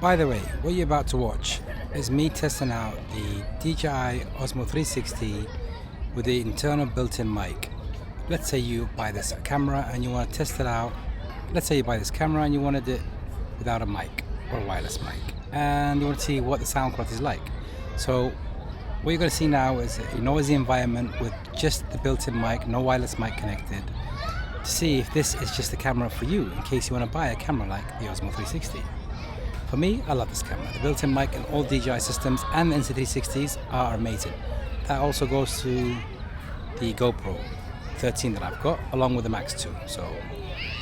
By the way, what you're about to watch is me testing out the DJI Osmo 360 with the internal built-in mic. Let's say you buy this camera and you want to test it out. Let's say you buy this camera and you wanted it without a mic or a wireless mic, and you want to see what the sound quality is like. So what you're going to see now is a noisy environment with just the built-in mic, no wireless mic connected, to see if this is just the camera for you in case you want to buy a camera like the Osmo 360. For me, I love this camera. The built-in mic and all DJI systems and the Insta360s are amazing. That also goes to the GoPro 13 that I've got, along with the Max 2. So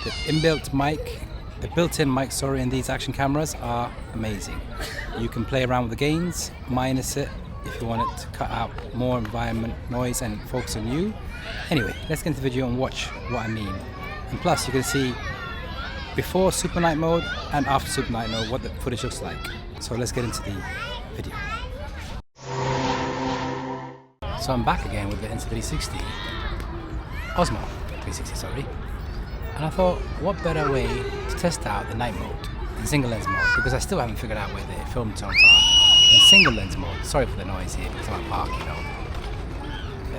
the inbuilt mic, the built-in mic, in these action cameras are amazing. You can play around with the gains, minus it if you want it to cut out more environment noise and focus on you. Anyway, let's get into the video and watch what I mean. And plus, you can see before Super Night mode and after Super Night mode what the footage looks like. So let's get into the video. So I'm back again with the Insta360, Osmo 360, sorry. And I thought, what better way to test out the night mode in single lens mode, because I still haven't figured out where the film tones are in single lens mode. Sorry for the noise here, because I'm at park, you know.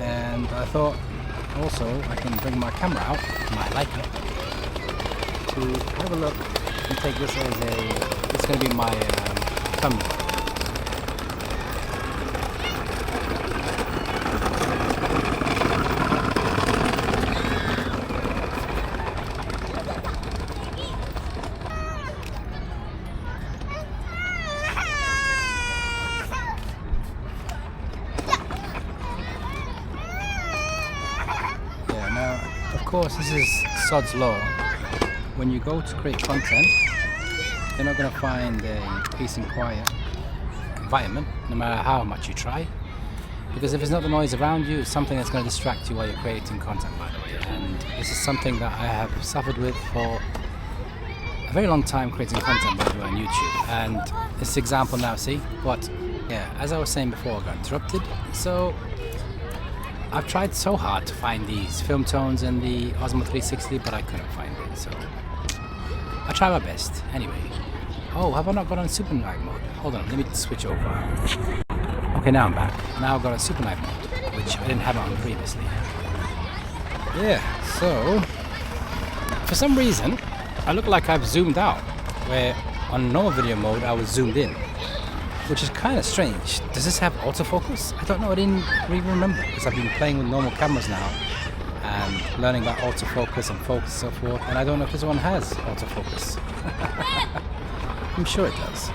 And I thought also I can bring my camera out, my Leica, to have a look and take this as it's going to be my thumbnail. Yeah, now of course this is Sod's Law. When you go to create content, you're not going to find a peace and quiet environment, no matter how much you try. Because if it's not the noise around you, it's something that's going to distract you while you're creating content, by the way. And this is something that I have suffered with for a very long time, creating content, by the way, on YouTube. And this example now, see? But yeah, as I was saying before, I got interrupted. So I've tried so hard to find these film tones in the Osmo 360, but I couldn't find it. So I try my best. Anyway. Oh, have I not got on Super Night mode? Hold on, let me switch over. Okay, now I'm back. Now I've got on Super Night mode, which I didn't have on previously. Yeah, so for some reason, I look like I've zoomed out, where on normal video mode I was zoomed in, which is kind of strange. Does this have autofocus? I don't know, I didn't really remember, because I've been playing with normal cameras now and learning about autofocus and focus and so forth, and I don't know if this one has autofocus. I'm sure it does.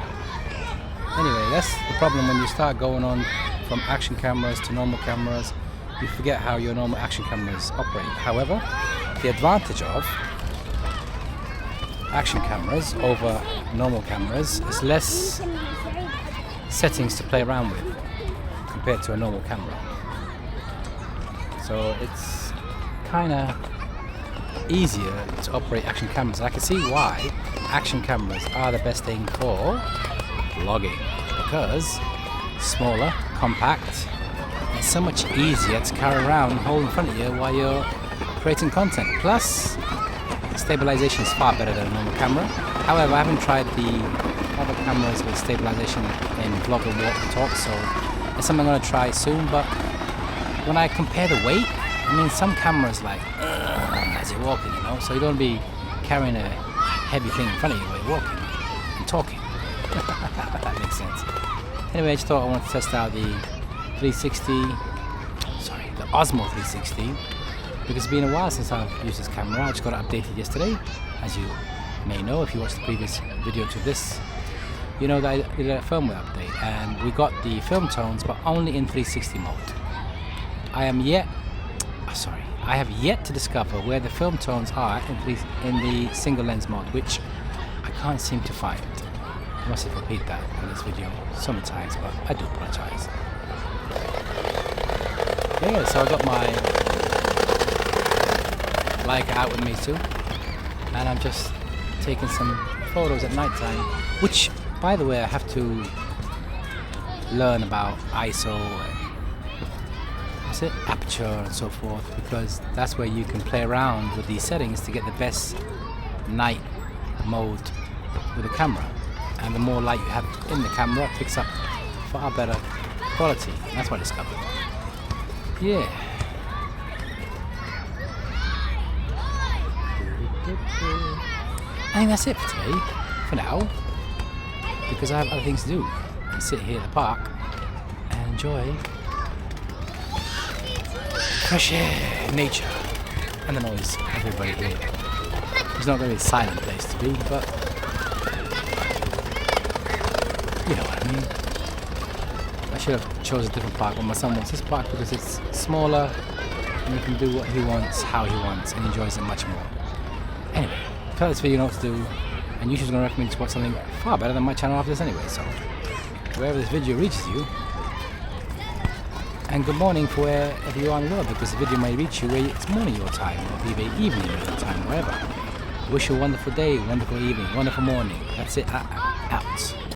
Anyway, that's the problem when you start going on from action cameras to normal cameras. You forget how your normal action cameras operate. However, the advantage of action cameras over normal cameras is less settings to play around with compared to a normal camera. So it's kind of easier to operate action cameras. And I can see why action cameras are the best thing for vlogging, because smaller, compact, it's so much easier to carry around and hold in front of you while you're creating content. Plus, stabilization is far better than a normal camera. However, I haven't tried the other cameras with stabilization in vlog and walk and talk, so it's something I'm going to try soon. But when I compare the weight, I mean, some cameras like as you're walking, you know, so you don't be carrying a heavy thing in front of you while you're walking and talking. That makes sense. Anyway, I just thought I wanted to test out the the Osmo 360, because it's been a while since I've used this camera. I just got it updated yesterday, as you may know if you watched the previous video to this. You know that I did a firmware update, and we got the film tones, but only in 360 mode. I have yet to discover where the film tones are in the single lens mode, which I can't seem to find. I must have repeated that in this video so many times, but I do apologize. Yeah, so I got my Leica out with me too, and I'm just taking some photos at night time, which, by the way, I have to learn about ISO and Aperture and so forth, because that's where you can play around with these settings to get the best night mode with the camera. and the more light you have in the camera picks up far better quality. That's what I discovered. Yeah. I think that's it for today, for now, because I have other things to do and sit here at the park and enjoy fresh air, nature, and the noise of everybody here. It's not going to be a silent place to be, but you know what I mean. I should have chosen a different park, but my son wants this park because it's smaller and he can do what he wants, how he wants, and enjoys it much more. Anyway, for this video, you know what to do, and YouTube's going to recommend you to watch something far better than my channel after this anyway, so wherever this video reaches you, and good morning for wherever you are in the world, because the video may reach you where it's morning your time, or be evening your time, wherever. Wish you a wonderful day, wonderful evening, wonderful morning. That's it, out.